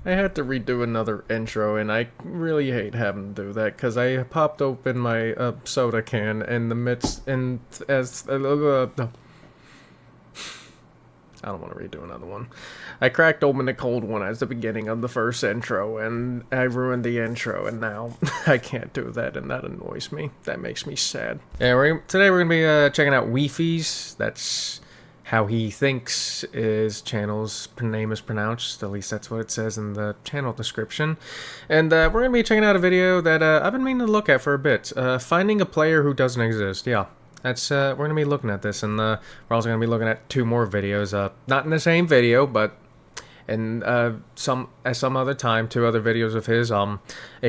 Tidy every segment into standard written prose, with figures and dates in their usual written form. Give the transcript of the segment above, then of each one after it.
I had to redo another intro, and I really hate having to do that because I popped open my soda can in the midst, and as I don't want to redo another one. I cracked open the cold one as the beginning of the first intro, and I ruined the intro, and now I can't do that, and that annoys me. That makes me sad. Yeah, today we're gonna be checking out Wifies. That's how he thinks his channel's name is pronounced. At least that's what it says in the channel description. And we're going to be checking out a video that I've been meaning to look at for a bit. Finding a player who doesn't exist. Yeah, that's we're going to be looking at this. And we're also going to be looking at two more videos. Not in the same video, but in some other time, two other videos of his. A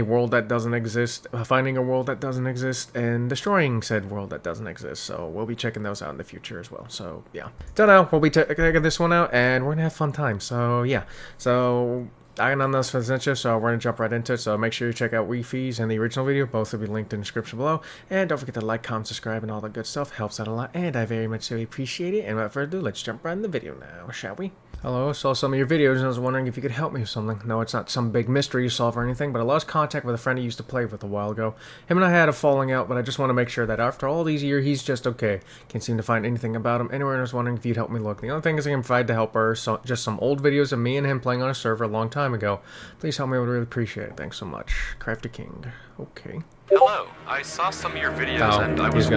world that doesn't exist, finding a world that doesn't exist, and destroying said world that doesn't exist. So we'll be checking those out in the future as well. So yeah, till now we'll be checking this one out, and we're gonna have fun time. So yeah, so I got none else for the intro, so we're gonna jump right into it. So make sure you check out Wifies and the original video. Both will be linked in the description below. And don't forget to like, comment, subscribe, and all that good stuff. Helps out a lot, and I very much really appreciate it. And without further ado, let's jump right in the video now, shall we? Hello, saw some of your videos and I was wondering if you could help me with something. No, it's not some big mystery you solve or anything, but I lost contact with a friend I used to play with a while ago. Him and I had a falling out, but I just want to make sure that after all these years, he's just okay. Can't seem to find anything about him anywhere, and I was wondering if you'd help me look. The only thing I can provide to help are just some old videos of me and him playing on a server a long time ago. Please help me, I would really appreciate it. Thanks so much. Crafty King. Okay. Hello, I saw some of your videos and I was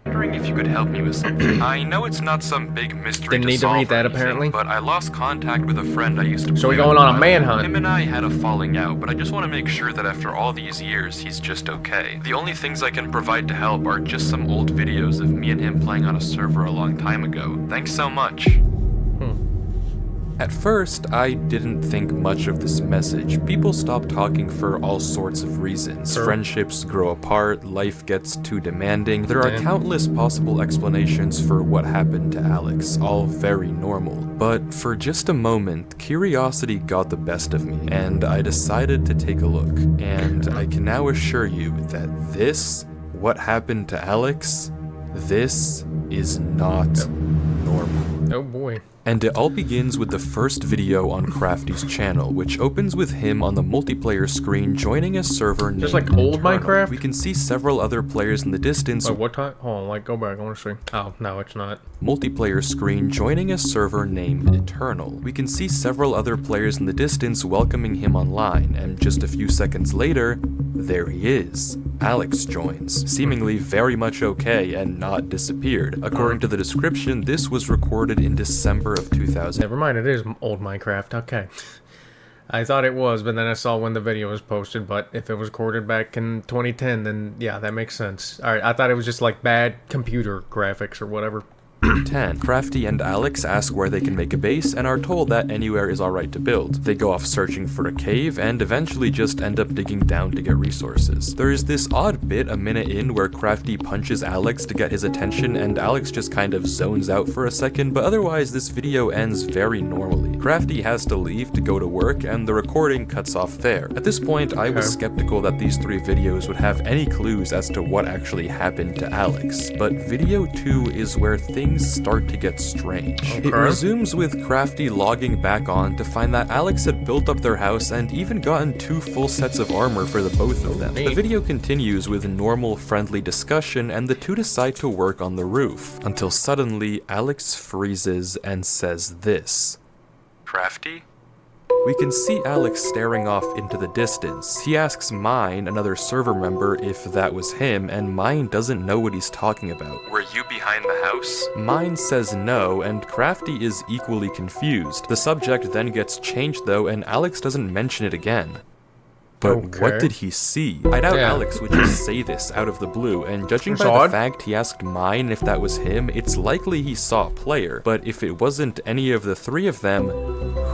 wondering if you could help me with something. I know it's not some big mystery Didn't need to read that, apparently. But I lost contact with a friend I used to play So we're with going on a while. manhunt. Him and I had a falling out, but I just want to make sure that after all these years, he's just okay. The only things I can provide to help are just some old videos of me and him playing on a server a long time ago. Thanks so much. At first, I didn't think much of this message. People stop talking for all sorts of reasons. Sure. Friendships grow apart, life gets too demanding. There are countless possible explanations for what happened to Alex, all very normal. But for just a moment, curiosity got the best of me, and I decided to take a look. And I can now assure you that what happened to Alex, this is not normal. Oh boy. And it all begins with the first video on Crafty's channel, which opens with him on the multiplayer screen joining a server named Just like old Eternal. Minecraft? We can see several other players in the distance. Wait, what time? Hold on, like, go back, I want to see. Oh, no, it's not. Multiplayer screen joining a server named Eternal. We can see several other players in the distance welcoming him online, and just a few seconds later, there he is. Alex joins, seemingly very much okay and not disappeared. According to the description, this was recorded in December of 2000. Never mind, it is old Minecraft, okay. I thought it was, but then I saw when the video was posted, but if it was recorded back in 2010, then yeah, that makes sense. Alright, I thought it was just like bad computer graphics or whatever. 10. Crafty and Alex ask where they can make a base and are told that anywhere is alright to build. They go off searching for a cave and eventually just end up digging down to get resources. There is this odd bit a minute in where Crafty punches Alex to get his attention and Alex just kind of zones out for a second, but otherwise this video ends very normally. Crafty has to leave to go to work and the recording cuts off there. At this point, I was skeptical that these three videos would have any clues as to what actually happened to Alex, but video 2 is where things start to get strange. Okay. It resumes with Crafty logging back on to find that Alex had built up their house and even gotten 2 full sets of armor for the both of them. The video continues with normal friendly discussion and the two decide to work on the roof, until suddenly Alex freezes and says this. Crafty? We can see Alex staring off into the distance. He asks Mine, another server member, if that was him, and Mine doesn't know what he's talking about. Were you behind the house? Mine says no, and Crafty is equally confused. The subject then gets changed though, and Alex doesn't mention it again. But what did he see? I doubt Alex would just say this out of the blue, and judging by the fact he asked Mine if that was him, it's likely he saw a player. But if it wasn't any of the three of them,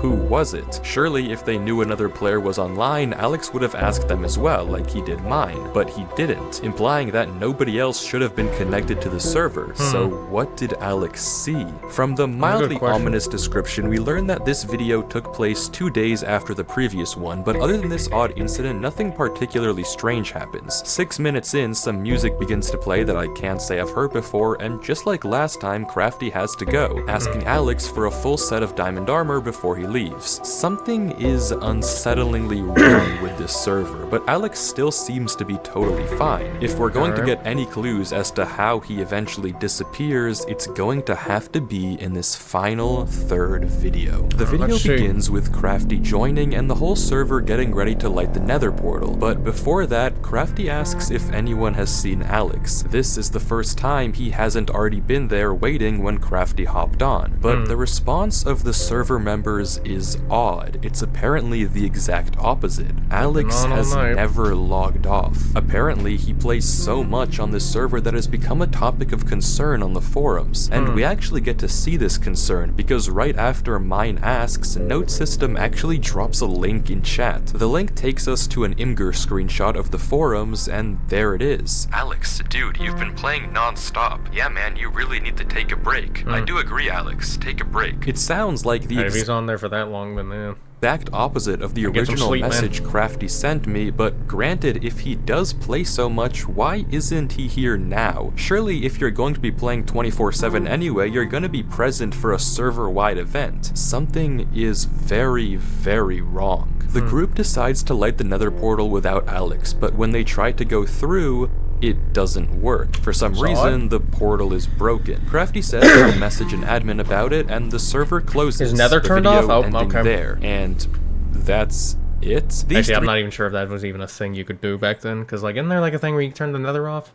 who was it? Surely if they knew another player was online, Alex would have asked them as well, like he did Mine, but he didn't, implying that nobody else should have been connected to the server. So what did Alex see? From the mildly ominous description, we learn that this video took place 2 days after the previous one, but other than this odd incident, nothing particularly strange happens. 6 minutes in, some music begins to play that I can't say I've heard before, and just like last time, Crafty has to go, asking Alex for a full set of diamond armor before he leaves. Something is unsettlingly wrong with this server, but Alex still seems to be totally fine. If we're going to get any clues as to how he eventually disappears, it's going to have to be in this final third video. The video begins with Crafty joining and the whole server getting ready to light the nether portal, but before that, Crafty asks if anyone has seen Alex. This is the first time he hasn't already been there waiting when Crafty hopped on, but the response of the server members is odd. It's apparently the exact opposite. Alex has never logged off. Apparently, he plays so much on this server that has become a topic of concern on the forums, and we actually get to see this concern because right after Mine asks, Note System actually drops a link in chat. The link takes us to an Imgur screenshot of the forums, and there it is. Alex, dude, you've been playing non-stop. Yeah, man, you really need to take a break. I do agree, Alex. Take a break. It sounds like the If he's on there for that long, then yeah. Exact opposite of the original message Crafty sent me, but granted, if he does play so much, why isn't he here now? Surely if you're going to be playing 24/7 anyway, you're going to be present for a server-wide event. Something is very, very wrong. The group decides to light the nether portal without Alex, but when they try to go through, it doesn't work. For some reason, the portal is broken. Crafty says he'll message an admin about it, and the server closes. Is nether turned off? Oh, okay. There, and that's it. Actually, I'm not even sure if that was even a thing you could do back then, because, like, isn't there, like, a thing where you turn the nether off?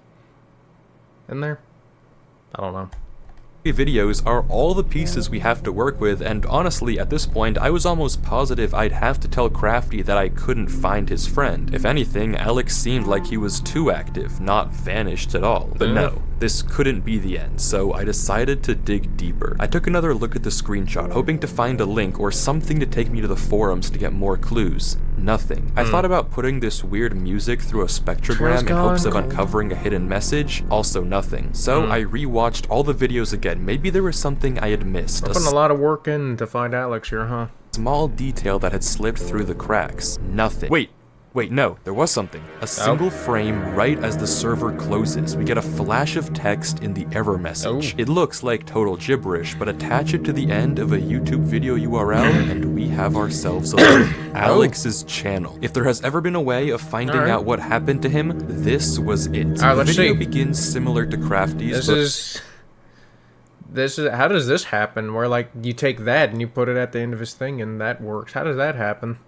In there? I don't know. Videos are all the pieces we have to work with, and honestly, at this point, I was almost positive I'd have to tell Crafty that I couldn't find his friend. If anything, Alex seemed like he was too active, not vanished at all. But no, this couldn't be the end, so I decided to dig deeper. I took another look at the screenshot, hoping to find a link or something to take me to the forums to get more clues. Nothing. I thought about putting this weird music through a spectrogram in hopes of uncovering a hidden message, also nothing. So I rewatched all the videos again. Maybe there was something I had missed. Putting a lot of work in to find Alex here, huh? Small detail that had slipped through the cracks. Nothing. Wait, no, there was something. A single frame right as the server closes. We get a flash of text in the error message. It looks like total gibberish, but attach it to the end of a YouTube video URL and we have ourselves a link. Alex's channel. If there has ever been a way of finding out what happened to him, this was it. The video begins similar to Crafty's, This is how does this happen? Where, like, you take that and you put it at the end of his thing and that works. How does that happen?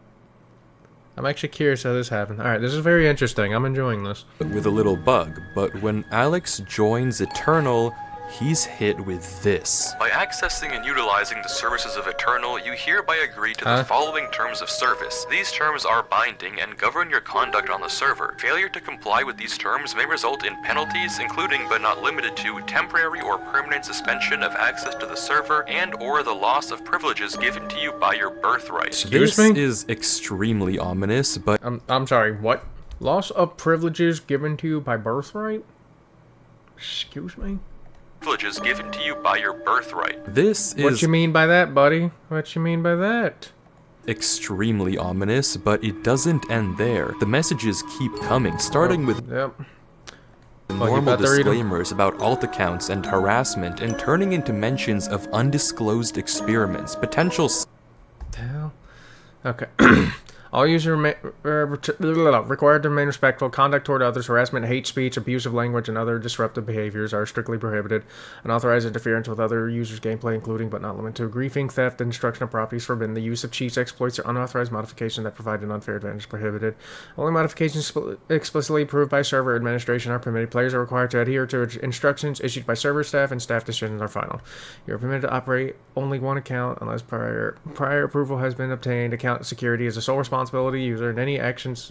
I'm actually curious how this happened. Alright, this is very interesting. I'm enjoying this. With a little bug, but when Alex joins Eternal, he's hit with this. By accessing and utilizing the services of Eternal, you hereby agree to the following terms of service. These terms are binding and govern your conduct on the server. Failure to comply with these terms may result in penalties, including but not limited to temporary or permanent suspension of access to the server and or the loss of privileges given to you by your birthright. Excuse me? This is extremely ominous, but I'm sorry, what? Loss of privileges given to you by birthright? Excuse me? Privileges given to you by your birthright. This is... What you mean by that, buddy? What you mean by that? Extremely ominous, but it doesn't end there. The messages keep coming, starting with normal disclaimers about alt accounts and harassment, and turning into mentions of undisclosed experiments, potential... The hell? Okay. All users required to remain respectful. Conduct toward others, harassment, hate speech, abusive language, and other disruptive behaviors are strictly prohibited. Unauthorized interference with other users' gameplay, including but not limited to griefing, theft, and destruction of properties forbidden. The use of cheats, exploits, or unauthorized modifications that provide an unfair advantage prohibited. Only modifications explicitly approved by server administration are permitted. Players are required to adhere to instructions issued by server staff, and staff decisions are final. You are permitted to operate only one account unless prior approval has been obtained. Account security is a sole responsibility user, and any actions...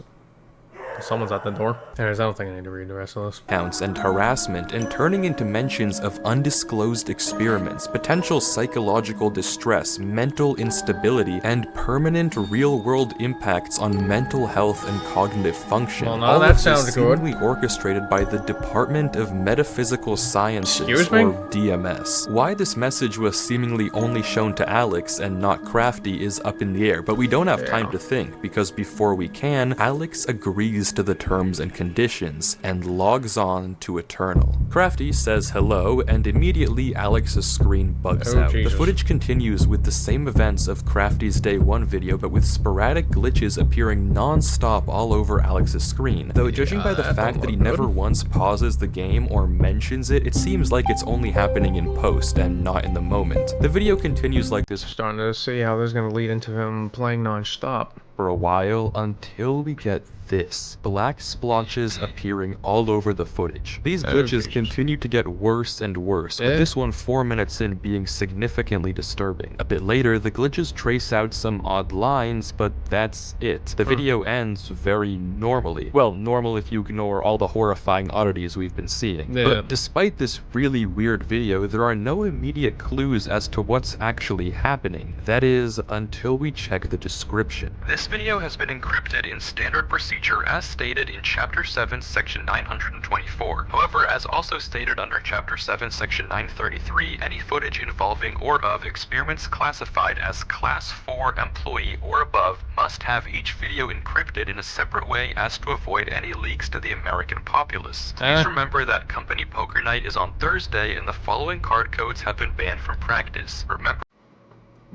Someone's at the door. Anyways, I don't think I need to read the rest of this. Counts and harassment, and turning into mentions of undisclosed experiments, potential psychological distress, mental instability, and permanent real-world impacts on mental health and cognitive function. Well, no, that sounds good. Seemingly orchestrated by the Department of Metaphysical Sciences, Excuse me? or DMS. Why this message was seemingly only shown to Alex and not Crafty is up in the air, but we don't have time to think, because before we can, Alex agrees to the terms and conditions, and logs on to Eternal. Crafty says hello, and immediately Alex's screen bugs out. Jesus. The footage continues with the same events of Crafty's Day 1 video, but with sporadic glitches appearing non-stop all over Alex's screen. Though judging by the fact that he never once pauses the game or mentions it, it seems like it's only happening in post and not in the moment. The video continues like this Starting to see how this is going to lead into him playing non-stop. for a while until we get this. Black splotches appearing all over the footage. These glitches continue to get worse and worse, with this one 4 minutes in being significantly disturbing. A bit later, the glitches trace out some odd lines, but that's it. The video ends very normally. Well, normal if you ignore all the horrifying oddities we've been seeing. But despite this really weird video, there are no immediate clues as to what's actually happening. That is, until we check the description. This video has been encrypted in standard procedure as stated in Chapter 7, Section 924. However, as also stated under Chapter 7, Section 933, any footage involving or of experiments classified as Class 4 employee or above must have each video encrypted in a separate way as to avoid any leaks to the American populace. Please remember that company poker night is on Thursday and the following card codes have been banned from practice. Remember.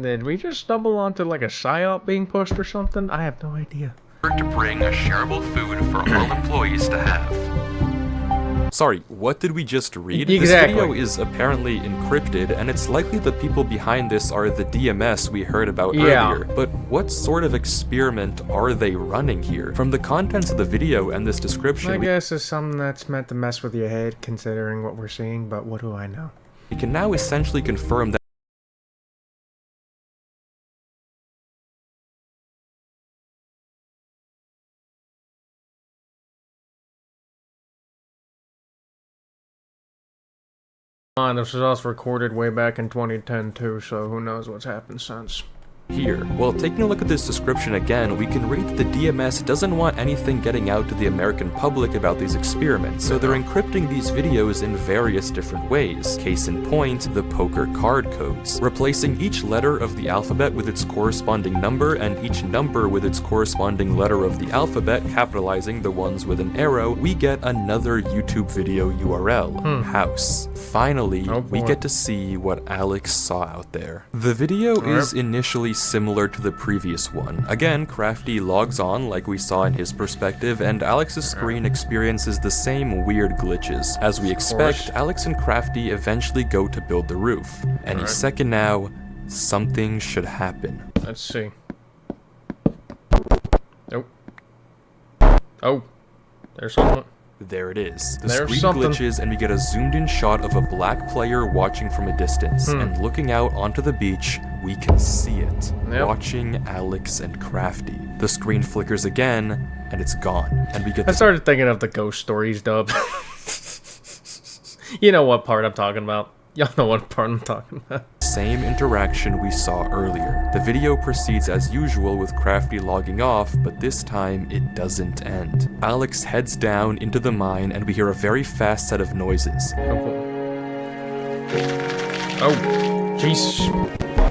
Did we just stumble onto like a psyop being pushed or something? I have no idea. To bring a shareable food for all employees to have. Sorry, what did we just read? Exactly. This video is apparently encrypted, and it's likely the people behind this are the DMS we heard about earlier. But what sort of experiment are they running here? From the contents of the video and this description, I guess it's something that's meant to mess with your head, considering what we're seeing, but what do I know? we can now essentially confirm that This was also recorded way back in 2010 too, so who knows what's happened since. here. Well, taking a look at this description again, we can read that the DMS doesn't want anything getting out to the American public about these experiments, so they're encrypting these videos in various different ways. Case in point, the poker card codes. Replacing each letter of the alphabet with its corresponding number and each number with its corresponding letter of the alphabet, capitalizing the ones with an arrow, we get another YouTube video URL, house. Finally, we get to see what Alex saw out there. The video is initially similar to the previous one. Again, Crafty logs on like we saw in his perspective, and Alex's screen experiences the same weird glitches. As we expect, Alex and Crafty eventually go to build the roof. Any second now, something should happen. Let's see. Nope. Oh, there's someone. There it is. The There's screen something. glitches and we get a zoomed in shot of a black player watching from a distance. And looking out onto the beach, we can see it. Watching Alex and Crafty. The screen flickers again, and it's gone. And we get I started thinking of the Ghost Stories dub. You know what part I'm talking about. Y'all know what part I'm talking about. same interaction we saw earlier. The video proceeds as usual with Crafty logging off, but this time it doesn't end. Alex heads down into the mine and we hear a very fast set of noises. Oh, jeez.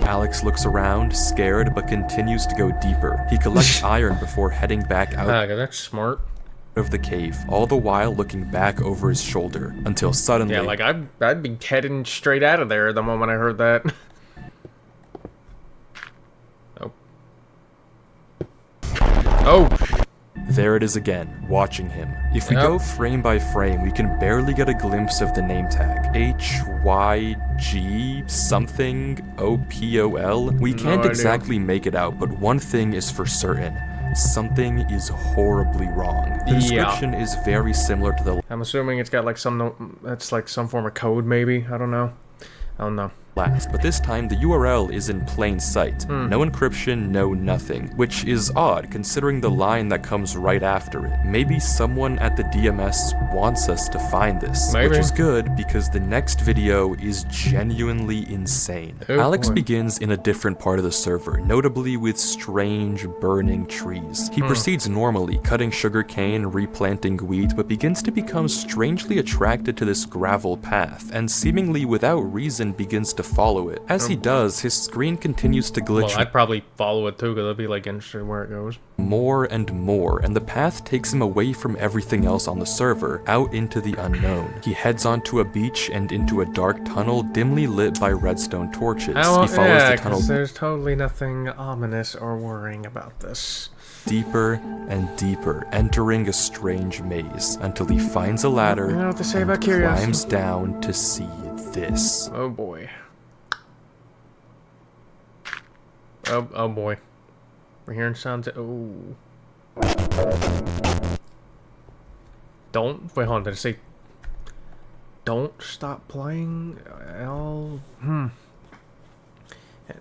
Alex looks around, scared, but continues to go deeper. He collects iron before heading back out That's smart. of the cave, all the while looking back over his shoulder, until suddenly... Yeah, like I'd be heading straight out of there the moment I heard that. Oh. Oh! There it is again, watching him. If we go frame by frame, we can barely get a glimpse of the name tag. HYG something OPOL. We can't exactly make it out, but one thing is for certain. Something is horribly wrong. The description is very similar to the I'm assuming it's got like that's like some form of code maybe. I don't know. last, but this time the URL is in plain sight. No encryption, no nothing, which is odd considering the line that comes right after it. Maybe someone at the DMS wants us to find this, which is good because the next video is genuinely insane. Alex begins in a different part of the server, notably with strange burning trees. He proceeds normally, cutting sugarcane, replanting wheat, but begins to become strangely attracted to this gravel path, and seemingly without reason begins to follow it. As he does, his screen continues to glitch. Well, I'd probably follow it too, because I'd be like interested in where it goes. More and more, and the path takes him away from everything else on the server, out into the unknown. He heads onto a beach and into a dark tunnel dimly lit by redstone torches. He follows the tunnel. There's totally nothing ominous or worrying about this. Deeper and deeper, entering a strange maze, until he finds a ladder to say and about curiosity. climbs down to see this. Oh boy. Oh boy. We're hearing sounds. Oh. Wait, hold on. Did it say? Don't stop playing. And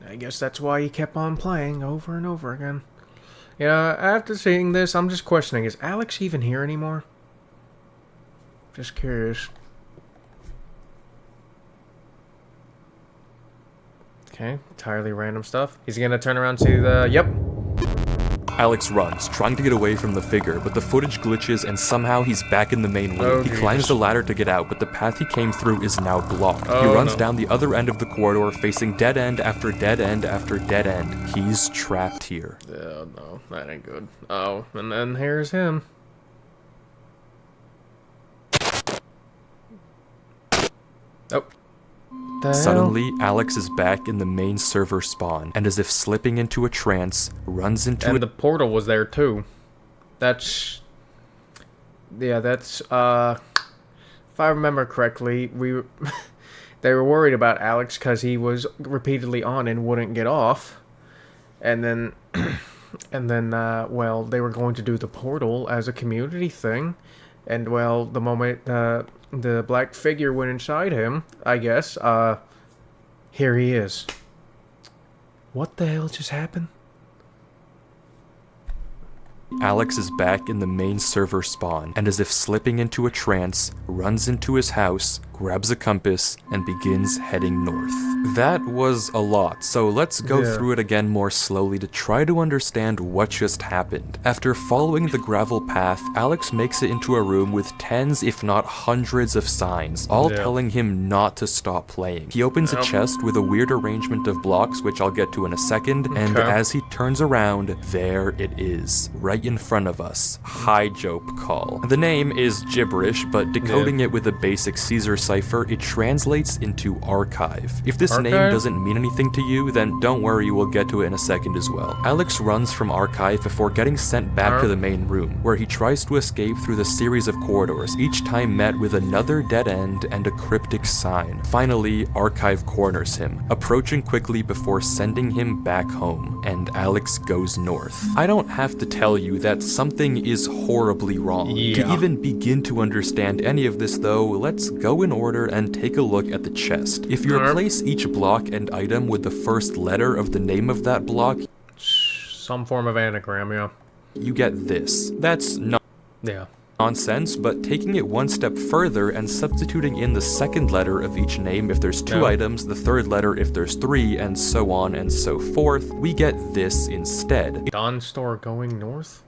I guess that's why he kept on playing over and over again. Yeah, after seeing this, I'm just questioning, is Alex even here anymore? Just curious. Okay, entirely random stuff. He's gonna turn around to the... Yep. Alex runs, trying to get away from the figure, but the footage glitches and somehow he's back in the main room. He climbs the ladder to get out, but the path he came through is now blocked. He runs down the other end of the corridor, facing dead end after dead end after dead end. He's trapped here. Oh, no, that ain't good. Oh, and then here's him. Oh. Suddenly, Alex is back in the main server spawn, and as if slipping into a trance, runs into And the portal was there too. That's... Yeah, that's, if I remember correctly, they were worried about Alex because he was repeatedly on and wouldn't get off. And then, well, they were going to do the portal as a community thing. And, well, the moment the black figure went inside him, I guess, here he is. What the hell just happened? Alex is back in the main server spawn, and as if slipping into a trance, runs into his house, grabs a compass, and begins heading north. That was a lot, so let's go through it again more slowly to try to understand what just happened. After following the gravel path, Alex makes it into a room with tens if not hundreds of signs, all telling him not to stop playing. He opens a chest with a weird arrangement of blocks, which I'll get to in a second, and as he turns around, there it is, right in front of us. High Jope call. The name is gibberish, but decoding it with a basic Caesar cipher, it translates into archive. If this name doesn't mean anything to you, then don't worry, we'll get to it in a second as well. Alex runs from archive before getting sent back to the main room, where he tries to escape through the series of corridors, each time met with another dead end and a cryptic sign. Finally, archive corners him, approaching quickly before sending him back home, and Alex goes north. I don't have to tell you that something is horribly wrong. To even begin to understand any of this though, let's go in order and take a look at the chest. If you replace each block and item with the first letter of the name of that block, some form of anagram, you get this. That's not nonsense, but taking it one step further and substituting in the second letter of each name if there's two items, the third letter if there's three, and so on and so forth, we get this instead. Dawn store going north?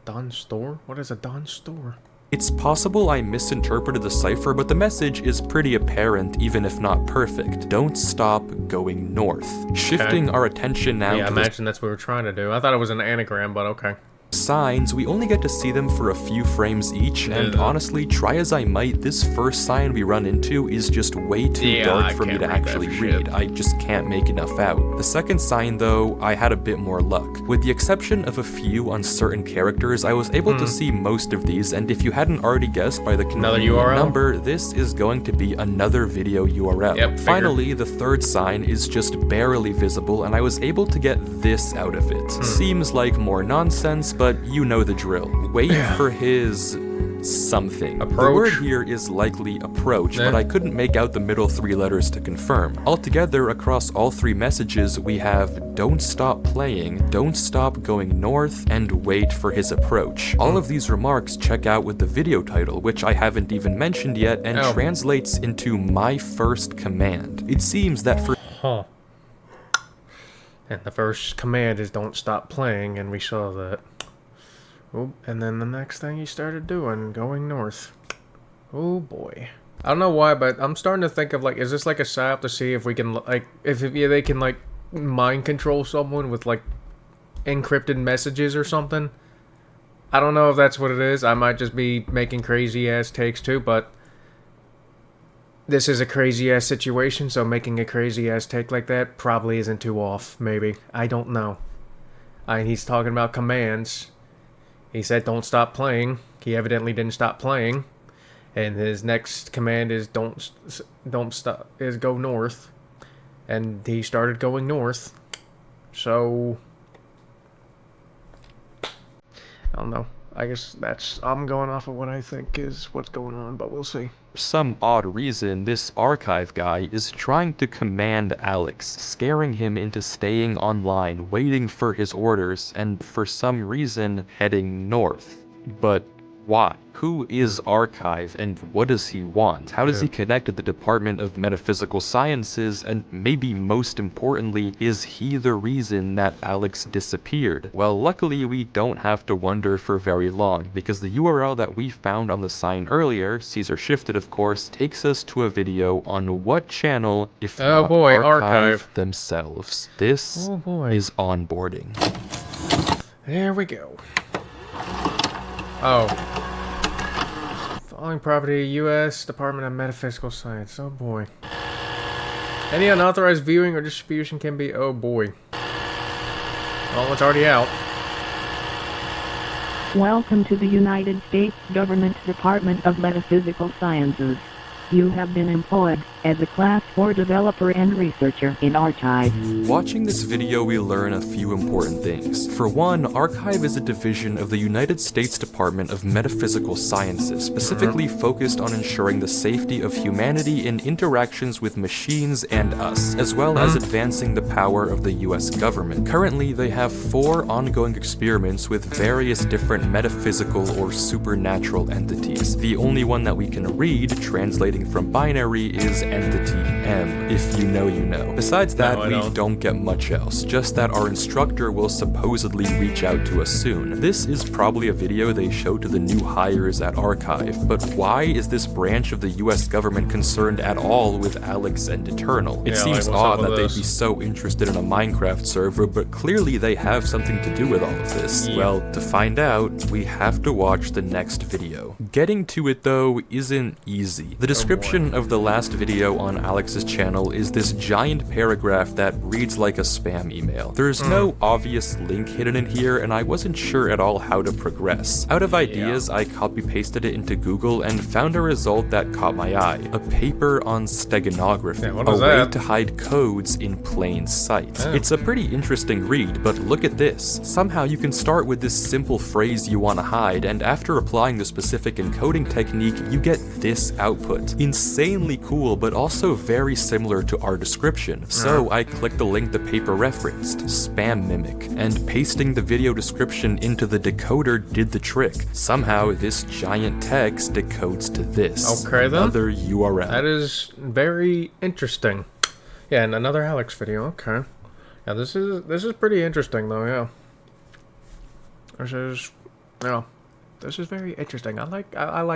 Dawn store? What is a Dawn store? It's possible I misinterpreted the cipher, but the message is pretty apparent, even if not perfect. Don't stop going north. Shifting our attention now to I imagine that's what we were trying to do. I thought it was an anagram, but okay. Signs, we only get to see them for a few frames each, and honestly, try as I might, this first sign we run into is just way too dark for me to actually read. I just can't make enough out. The second sign, though, I had a bit more luck. With the exception of a few uncertain characters, I was able to see most of these, and if you hadn't already guessed by the convenient number, this is going to be another video URL. Finally, the third sign is just barely visible, and I was able to get this out of it. Seems like more nonsense, but you know the drill. Wait for his something. Approach. The word here is likely approach, but I couldn't make out the middle three letters to confirm. Altogether, across all three messages, we have don't stop playing, don't stop going north, and wait for his approach. All of these remarks check out with the video title, which I haven't even mentioned yet, and translates into my first command. It seems that for and the first command is don't stop playing, and we saw that. Oh, and then the next thing he started doing, going north. Oh boy. I don't know why, but I'm starting to think of, like, is this like a psyop to see if we can, like, if they can, like, mind control someone with, like, encrypted messages or something? I don't know if that's what it is. I might just be making crazy-ass takes, too, but this is a crazy-ass situation, so making a crazy-ass take like that probably isn't too off, maybe. I don't know. He's talking about commands. He said, don't stop playing. He evidently didn't stop playing. And his next command is don't stop, is go north. And he started going north. So I don't know. I guess I'm going off of what I think is what's going on, but we'll see. For some odd reason, this archive guy is trying to command Alex, scaring him into staying online, waiting for his orders, and for some reason heading north. But why? Who is Archive, and what does he want? How does he connect to the Department of Metaphysical Sciences, and maybe most importantly, is he the reason that Alex disappeared? Well, luckily we don't have to wonder for very long, because the URL that we found on the sign earlier, Caesar Shifted of course, takes us to a video on what channel, if not Archive themselves. This is Onboarding. There we go. Oh. Following property, U.S. Department of Metaphysical Science. Oh boy. Any unauthorized viewing or distribution can be... Oh boy. Well, it's already out. Welcome to the United States Government Department of Metaphysical Sciences. You have been employed as a Class 4 developer and researcher in Archive. Watching this video, we learn a few important things. For one, Archive is a division of the United States Department of Metaphysical Sciences, specifically focused on ensuring the safety of humanity in interactions with machines and us, as well as advancing the power of the US government. Currently, they have 4 ongoing experiments with various different metaphysical or supernatural entities. The only one that we can read, translating from binary, is Entity M. If you know, you know. Besides that, we don't get much else, just that our instructor will supposedly reach out to us soon. This is probably a video they show to the new hires at Archive, but why is this branch of the US government concerned at all with Alex and Eternal? It seems odd that they'd be so interested in a Minecraft server, but clearly they have something to do with all of this. Well, to find out, we have to watch the next video. Getting to it though isn't easy. The description of the last video on Alex's channel is this giant paragraph that reads like a spam email. There's no obvious link hidden in here, and I wasn't sure at all how to progress. Out of ideas, I copy-pasted it into Google and found a result that caught my eye. A paper on steganography, a way to hide codes in plain sight. It's a pretty interesting read, but look at this. Somehow you can start with this simple phrase you want to hide, and after applying the specific encoding technique, you get this output. Insanely cool, but also very similar to our description. So I clicked the link the paper referenced, Spam Mimic, and pasting the video description into the decoder did the trick. Somehow this giant text decodes to this. Okay then. Another URL. That is very interesting. Yeah, and another Alex video, okay. Yeah, this is pretty interesting though, yeah. This is very interesting. I like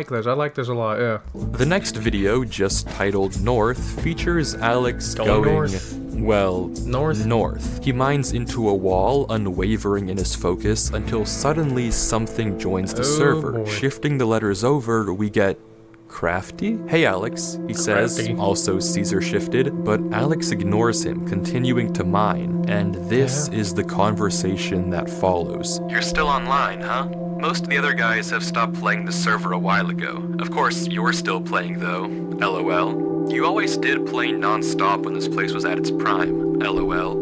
this. I like this a lot, yeah. The next video, just titled North, features Alex going north. Well, North. He mines into a wall, unwavering in his focus, until suddenly something joins the server. Boy. Shifting the letters over, we get Crafty? Hey Alex, he says, also Caesar Shifted, but Alex ignores him, continuing to mine, and this is the conversation that follows. You're still online, huh? Most of the other guys have stopped playing the server a while ago. Of course, you're still playing though. LOL. You always did play non-stop when this place was at its prime. LOL.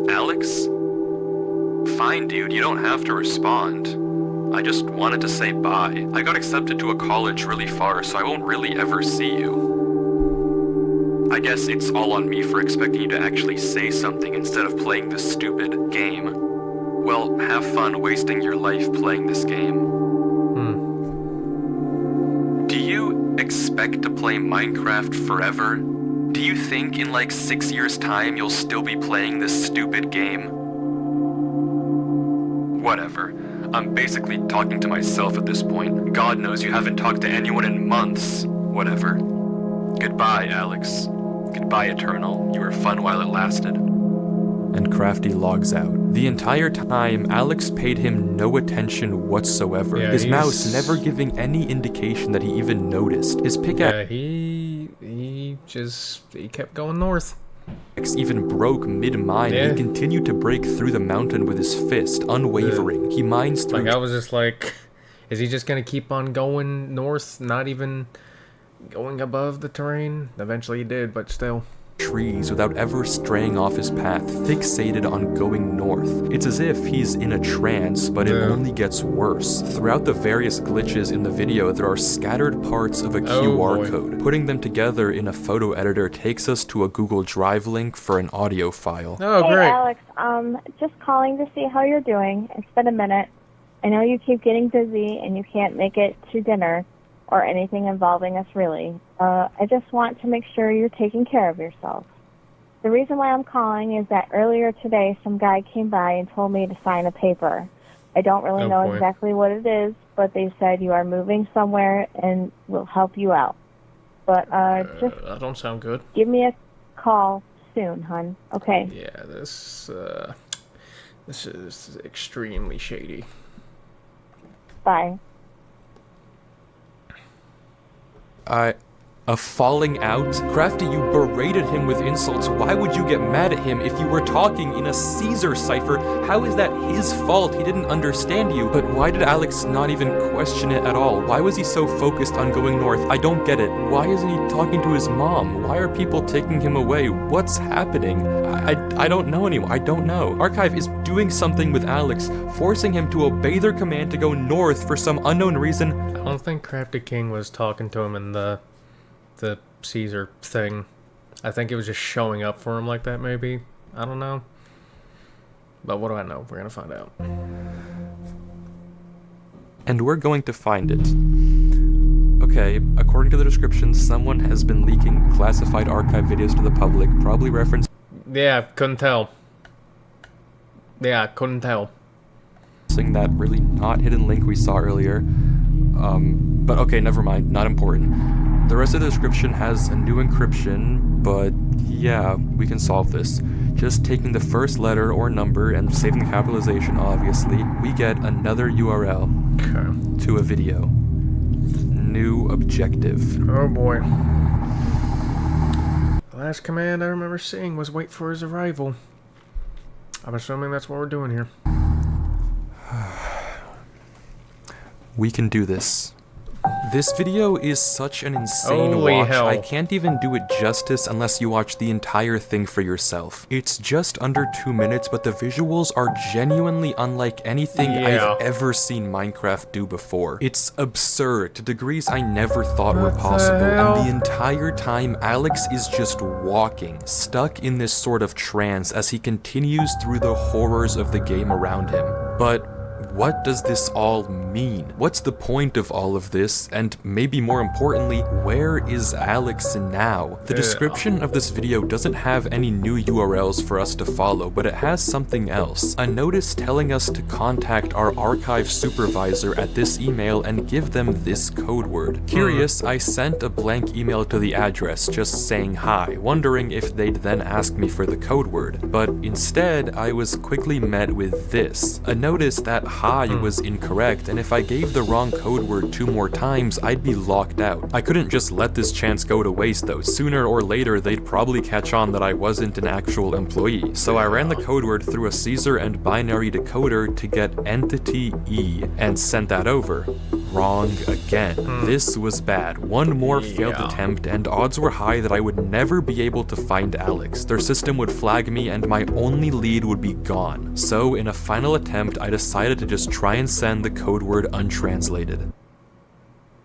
Alex? Fine, dude, you don't have to respond. I just wanted to say bye. I got accepted to a college really far, so I won't really ever see you. I guess it's all on me for expecting you to actually say something instead of playing this stupid game. Well, have fun wasting your life playing this game. Do you expect to play Minecraft forever? Do you think in like 6 years' time you'll still be playing this stupid game? Whatever. I'm basically talking to myself at this point. God knows you haven't talked to anyone in months. Whatever. Goodbye, Alex. Goodbye, Eternal. You were fun while it lasted. And Crafty logs out. The entire time, Alex paid him no attention whatsoever. Yeah, his mouse never giving any indication that he even noticed. His pickaxe he kept going north. Even broke mid-mine, Yeah. and he continued to break through the mountain with his fist, unwavering. He mines through... Like, I was just like, is he just gonna keep on going north, not even going above the terrain? Eventually he did, but still. trees without ever straying off his path, fixated on going north. It's as if he's in a trance, but it only gets worse. Throughout the various glitches in the video, there are scattered parts of a QR code. Putting them together in a photo editor takes us to a Google Drive link for an audio file. Oh, great. Hey, Alex, just calling to see how you're doing. It's been a minute. I know you keep getting busy and you can't make it to dinner or anything involving us, really. I just want to make sure you're taking care of yourself. The reason why I'm calling is that earlier today, some guy came by and told me to sign a paper. I don't really know exactly what it is, but they said you are moving somewhere and we'll help you out. But just that don't sound good. give me a call soon, hon. Okay. Yeah, this is extremely shady. Bye. A falling out? Crafty, you berated him with insults. Why would you get mad at him if you were talking in a Caesar cipher? How is that his fault? He didn't understand you. But why did Alex not even question it at all? Why was he so focused on going north? I don't get it. Why isn't he talking to his mom? Why are people taking him away? What's happening? I don't know anymore. I don't know. Archive is doing something with Alex, forcing him to obey their command to go north for some unknown reason. I don't think Crafty King was talking to him in the Caesar thing. I think it was just showing up for him like that, maybe. I don't know. But what do I know? We're gonna find out. And we're going to find it. Okay, according to the description, someone has been leaking classified archive videos to the public, probably referencing Yeah, couldn't tell. Yeah, couldn't tell. that really not hidden link we saw earlier. But okay, never mind, not important. The rest of the description has a new encryption, but yeah, we can solve this. Just taking the first letter or number and saving the capitalization, obviously, we get another URL to a video. New objective. Oh boy. The last command I remember seeing was wait for his arrival. I'm assuming that's what we're doing here. We can do this. This video is such an insane Holy watch, hell. I can't even do it justice unless you watch the entire thing for yourself. It's just under 2 minutes, but the visuals are genuinely unlike anything I've ever seen Minecraft do before. It's absurd to degrees I never thought were possible, and the entire time Alex is just walking, stuck in this sort of trance as he continues through the horrors of the game around him. But what does this all mean? What's the point of all of this? And maybe more importantly, where is Alex now? The description of this video doesn't have any new URLs for us to follow, but it has something else. A notice telling us to contact our archive supervisor at this email and give them this code word. Curious, I sent a blank email to the address just saying hi, wondering if they'd then ask me for the code word. But instead, I was quickly met with this. A notice that hi was incorrect, and if I gave the wrong code word 2 more times, I'd be locked out. I couldn't just let this chance go to waste though. Sooner or later, they'd probably catch on that I wasn't an actual employee. So I ran the code word through a Caesar and binary decoder to get entity E and sent that over. Wrong again. This was bad. One more failed attempt, and odds were high that I would never be able to find Alex. Their system would flag me, and my only lead would be gone. So, in a final attempt, I decided to just try and send the code word untranslated.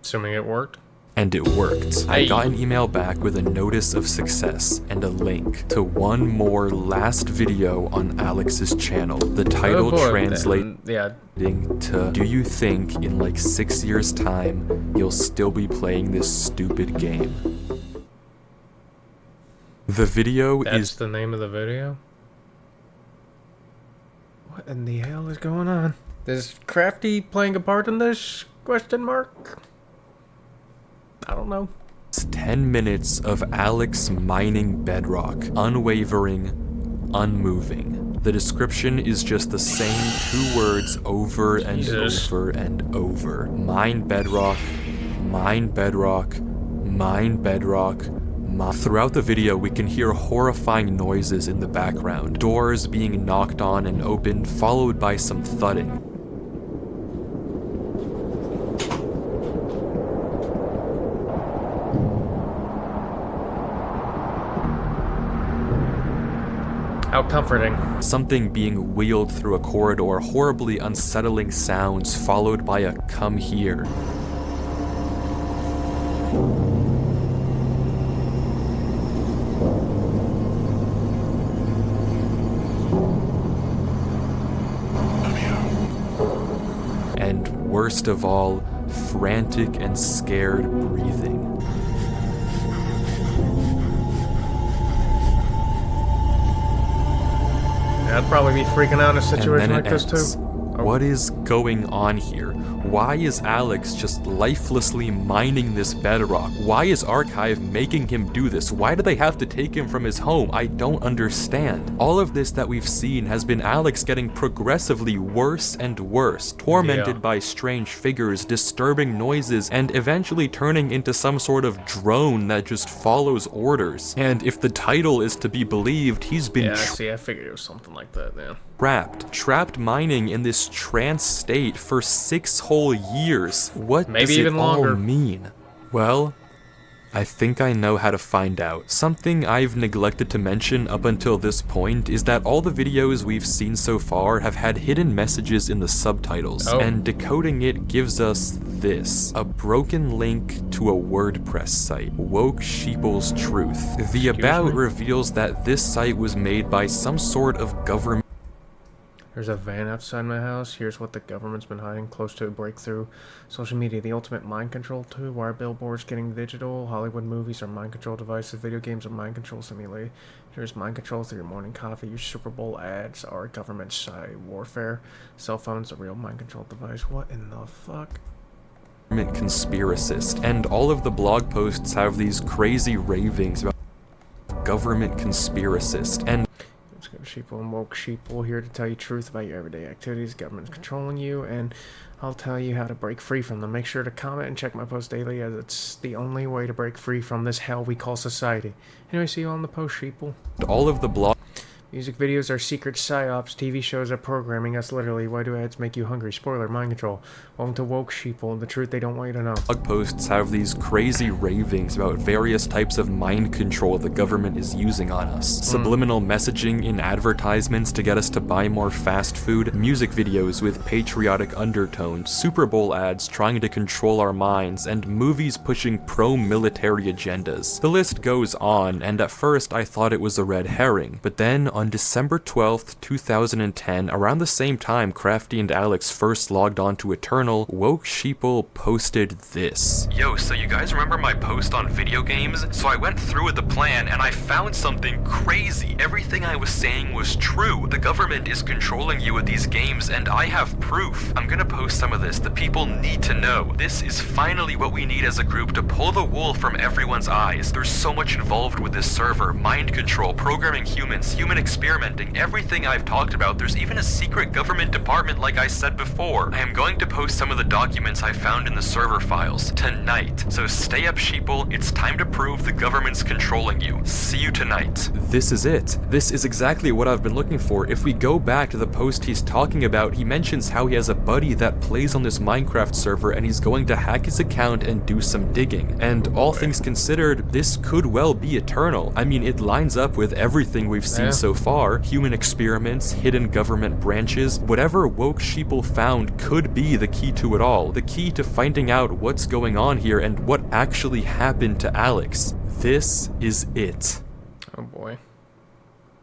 Assuming it worked. And it worked. I got an email back with a notice of success and a link to one more last video on Alex's channel. The title translating to, do you think in like 6 years' time, you'll still be playing this stupid game? The video That's the name of the video? What in the hell is going on? Is Crafty playing a part in this? Question mark? I don't know. It's 10 minutes of Alex mining bedrock, unwavering, unmoving. The description is just the same 2 words over and over and over. Mine bedrock, mine bedrock, mine bedrock. Throughout the video, we can hear horrifying noises in the background. Doors being knocked on and opened, followed by some thudding. How comforting. Something being wheeled through a corridor, horribly unsettling sounds, followed by a "come here." And worst of all, frantic and scared breathing. I'd probably be freaking out in a situation like this too. What is going on here? Why is Alex just lifelessly mining this bedrock? Why is Archive making him do this? Why do they have to take him from his home? I don't understand. All of this that we've seen has been Alex getting progressively worse and worse, tormented by strange figures, disturbing noises, and eventually turning into some sort of drone that just follows orders. And if the title is to be believed, he's been I figured it was something like that, yeah. Trapped mining in this trance state for 6 whole years. What does it all mean? Well, I think I know how to find out. Something I've neglected to mention up until this point is that all the videos we've seen so far have had hidden messages in the subtitles, and decoding it gives us this: a broken link to a WordPress site, Woke Sheeple's Truth. The about reveals that this site was made by some sort of government. There's a van outside my house. Here's what the government's been hiding close to a breakthrough. Social media, the ultimate mind control tool. Why are billboards getting digital? Hollywood movies are mind control devices. Video games are mind control simulators. Here's mind control through your morning coffee. Your Super Bowl ads are government side warfare. Cell phones, a real mind control device. What in the fuck? Conspiracist. And all of the blog posts have these crazy ravings about government conspiracist. And Sheeple and Woke Sheeple here to tell you truth about your everyday activities. Government's controlling you, and I'll tell you how to break free from them. Make sure to comment and check my post daily, as it's the only way to break free from this hell we call society. Anyway, see you on the post, Sheeple. All of the blog music videos are secret psyops. TV shows are programming us literally. Why do ads make you hungry? Spoiler, mind control. Welcome to Woke Sheeple, the truth they don't want you to know. Blog posts have these crazy ravings about various types of mind control the government is using on us. Subliminal messaging in advertisements to get us to buy more fast food, music videos with patriotic undertones, Super Bowl ads trying to control our minds, and movies pushing pro-military agendas. The list goes on, and at first I thought it was a red herring, but then on December 12th, 2010, around the same time Crafty and Alex first logged on to Eternal, Woke Sheeple posted this. Yo, so you guys remember my post on video games? So I went through with the plan and I found something crazy. Everything I was saying was true. The government is controlling you with these games and I have proof. I'm gonna post some of this. The people need to know. This is finally what we need as a group to pull the wool from everyone's eyes. There's so much involved with this server. Mind control, programming humans, human experimenting, everything I've talked about. There's even a secret government department like I said before. I am going to post some of the documents I found in the server files tonight. So stay up, Sheeple. It's time to prove the government's controlling you. See you tonight. This is it. This is exactly what I've been looking for. If we go back to the post he's talking about, he mentions how he has a buddy that plays on this Minecraft server and he's going to hack his account and do some digging. And all things considered, this could well be Eternal. I mean, it lines up with everything we've seen so far. Human experiments, hidden government branches, whatever Woke Sheeple found could be the key to it all. The key to finding out what's going on here and what actually happened to Alex. This is it. Oh boy.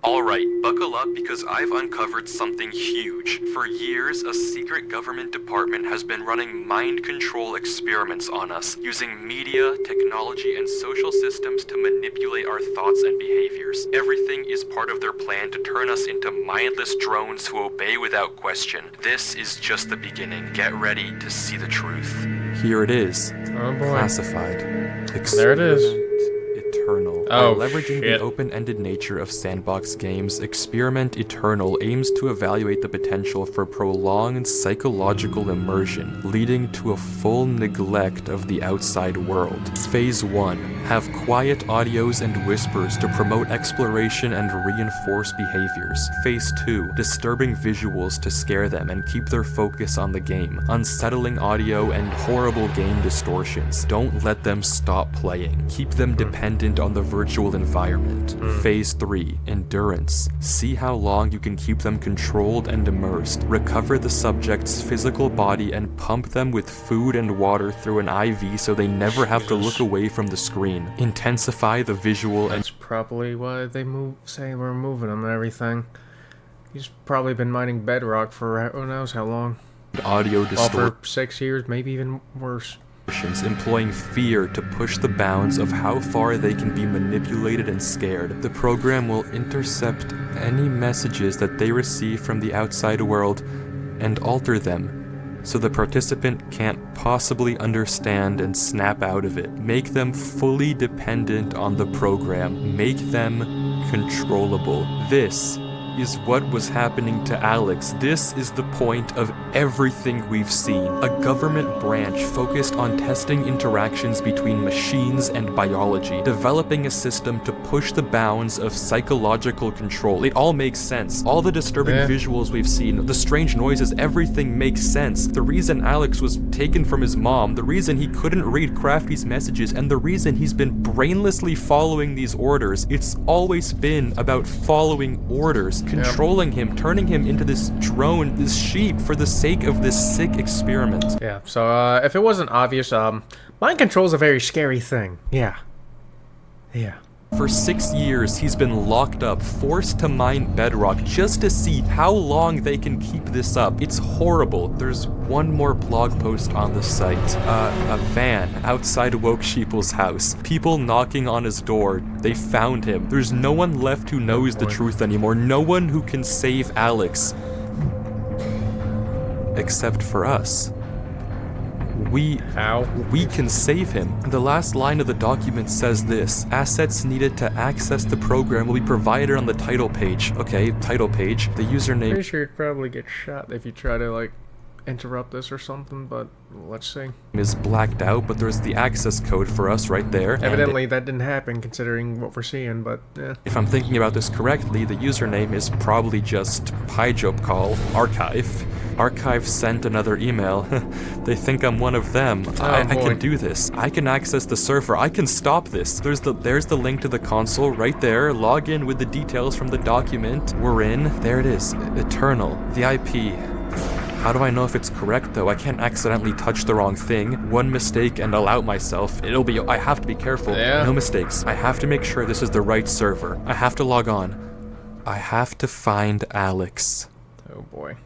Alright, buckle up because I've uncovered something huge. For years, a secret government department has been running mind control experiments on us, using media, technology, and social systems to manipulate our thoughts and behaviors. Everything is part of their plan to turn us into mindless drones who obey without question. This is just the beginning. Get ready to see the truth. Here it is. Oh boy. Classified. There it is. Eternal. Oh, By leveraging shit. the open-ended nature of sandbox games, Experiment Eternal aims to evaluate the potential for prolonged psychological immersion, leading to a full neglect of the outside world. Phase 1. Have quiet audios and whispers to promote exploration and reinforce behaviors. Phase 2. Disturbing visuals to scare them and keep their focus on the game. Unsettling audio and horrible game distortions. Don't let them stop playing. Keep them dependent on the virtual environment. Phase 3. Endurance. See how long you can keep them controlled and immersed. Recover the subject's physical body and pump them with food and water through an IV so they never have to look away from the screen. Intensify the visual and... That's probably why they say we're moving him and everything. He's probably been mining bedrock for who knows how long. audio Well, distortion. for 6 years, maybe even worse. Employing fear to push the bounds of how far they can be manipulated and scared. The program will intercept any messages that they receive from the outside world and alter them, so the participant can't possibly understand and snap out of it. Make them fully dependent on the program. Make them controllable. This is what was happening to Alex. This is the point of everything we've seen. A government branch focused on testing interactions between machines and biology, developing a system to push the bounds of psychological control. It all makes sense. All the disturbing visuals we've seen, the strange noises, everything makes sense. The reason Alex was taken from his mom, the reason he couldn't read Crafty's messages, and the reason he's been brainlessly following these orders, it's always been about following orders. Controlling him, turning him into this drone, this sheep, for the sake of this sick experiment. Yeah, so if it wasn't obvious, mind control's a very scary thing. Yeah. For 6 years, he's been locked up, forced to mine bedrock just to see how long they can keep this up. It's horrible. There's one more blog post on the site. A van outside Woke Sheeple's house. People knocking on his door. They found him. There's no one left who knows the truth anymore. No one who can save Alex. Except for us. We can save him. The last line of the document says this: assets needed to access the program will be provided on the title page. Okay, title page. The username... Pretty sure you'd probably get shot if you try to, like, interrupt this or something, but let's see. ...is blacked out, but there's the access code for us right there. Evidently that didn't happen considering what we're seeing, but yeah. If I'm thinking about this correctly, the username is probably just PyJobCall archive. Archive sent another email. They think I'm one of them. I can do this. I can access the server. I can stop this. There's the link to the console right there. Log in with the details from the document. We're in. There it is. Eternal. The IP. How do I know if it's correct though? I can't accidentally touch the wrong thing. One mistake and I'll out myself. I have to be careful. Yeah. No mistakes. I have to make sure this is the right server. I have to log on. I have to find Alex. Oh boy.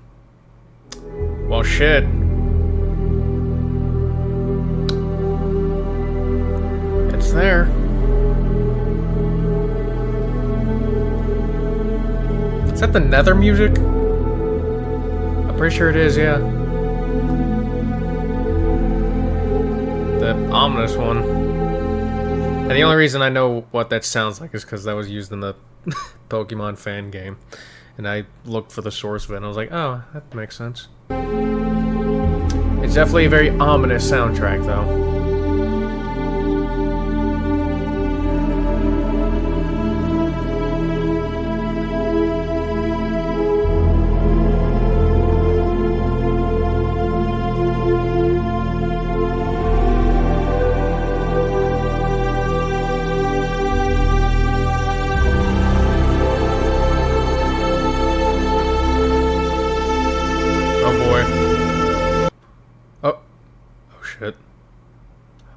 Well, shit. It's there. Is that the Nether music? I'm pretty sure it is, yeah. The ominous one. And the only reason I know what that sounds like is because that was used in the Pokemon fan game. And I looked for the source of it and I was like, oh, that makes sense. It's definitely a very ominous soundtrack, though.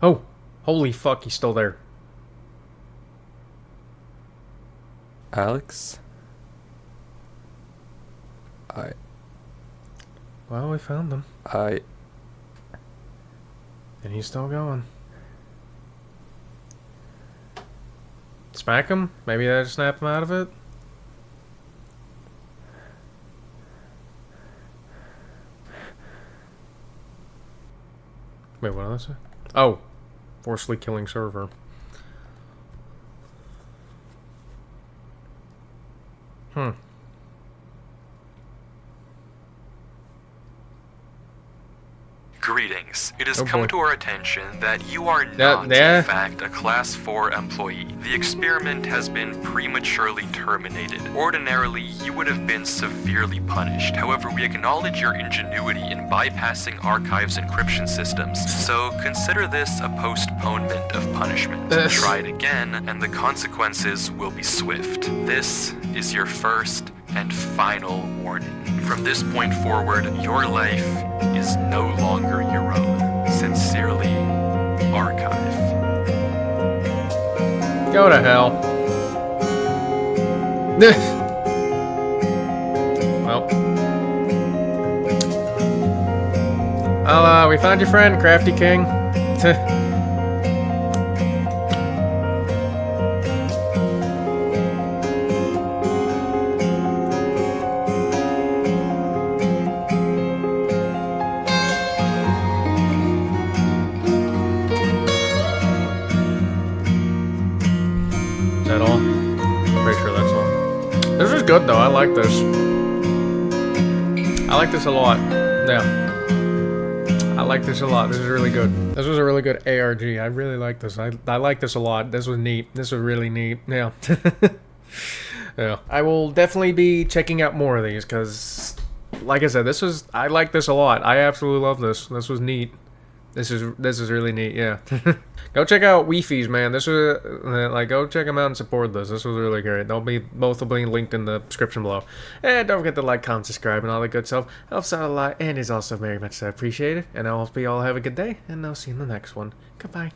Oh, holy fuck, he's still there. Alex? Well, we found him. And he's still going. Smack him? Maybe that'll snap him out of it? Wait, what did I say? Oh, forcefully killing server. Greetings. It has Oh, come boy. to our attention that you are not, in fact, a Class 4 employee. The experiment has been prematurely terminated. Ordinarily, you would have been severely punished. However, we acknowledge your ingenuity in bypassing Archive's encryption systems, so consider this a postponement of punishment. Try it again, and the consequences will be swift. This is your first and final warning. From this point forward, your life is no longer your own. Sincerely, Archive. Go to hell. Well, we found your friend, Crafty King. Is that all? Pretty sure that's all. This is good though, I like this. I like this a lot. Yeah. I like this a lot. This is really good. This was a really good ARG. I really like this. I like this a lot. This was neat. This was really neat. Yeah. Yeah. I will definitely be checking out more of these because, like I said, I like this a lot. I absolutely love this. This was neat. This is really neat. Yeah. Go check out Wifies, man. This was go check them out and support this. This was really great. Both will be linked in the description below. And don't forget to like, comment, subscribe, and all that good stuff. Helps out a lot and is also very much appreciated. And I hope you all have a good day. And I'll see you in the next one. Goodbye.